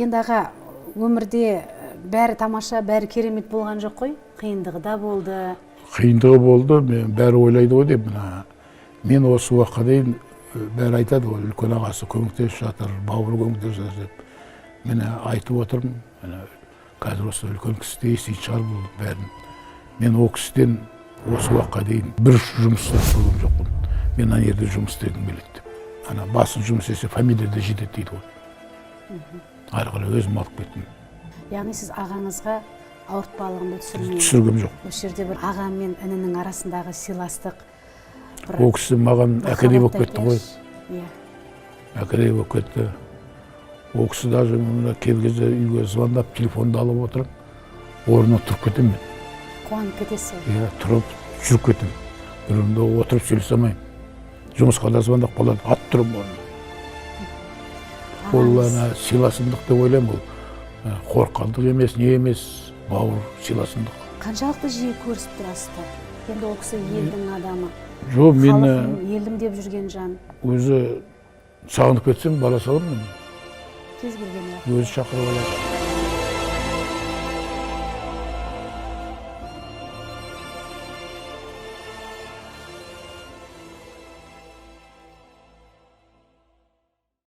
Енді аға, өмірде бәрі тамаша, бәрі керемет болған жоқ қой? Қиындығы да болды. Қиындығы болды, бәрі ойлайды ғой деп. Мен осы уақытқа дейін бәрі айтады ғой, үлкен ағасы көмектесіп жатыр, бауыры көмектесіп жатыр деп. Мен айтып отырмын, қазір осы үлкен кісі де еститін шығар бұл бәрін. Мен ол кісіден осы уақытқа дейін бір жұмыс көрген жоқпын. Мен ана жерде жұмыс істегім келеді деп. Ана басын жұмыс есе фамилияда жетеді дейді ғой. Ары қарай өзім алып кеттім. Яғни сіз ағаңызға ауыртпалығымды түсіргем жоқ. Осы жерде бір аға мен інінің арасындағы сыйластық. Ол кісі маған әкедей болып кетті ғой. Әкедей болып кетті. Ол кісі даже кел кезде үйге звондап, телефонды алып отырып, орнынан тұрып кетемін мен. Қуанып кетесіз. Тұрып, жүріп кетемін. Бірінде отырып сөйлесе алмаймын. Жұмысқа да звондап қалады, ат тұрып орнынан. Ол сыйласымдық деп ойлаймын, ол қорқандық емес, не емес, бауыр сыйласымдық. Қаншалықты жиі көрісіп тұрасыздар? Енді ол кісі елдің адамы. Жоқ, мен елдім деп жүрген жан. Өзі сағынып кетсем, бара саламын мен. Кез келген өзі шақырып алады.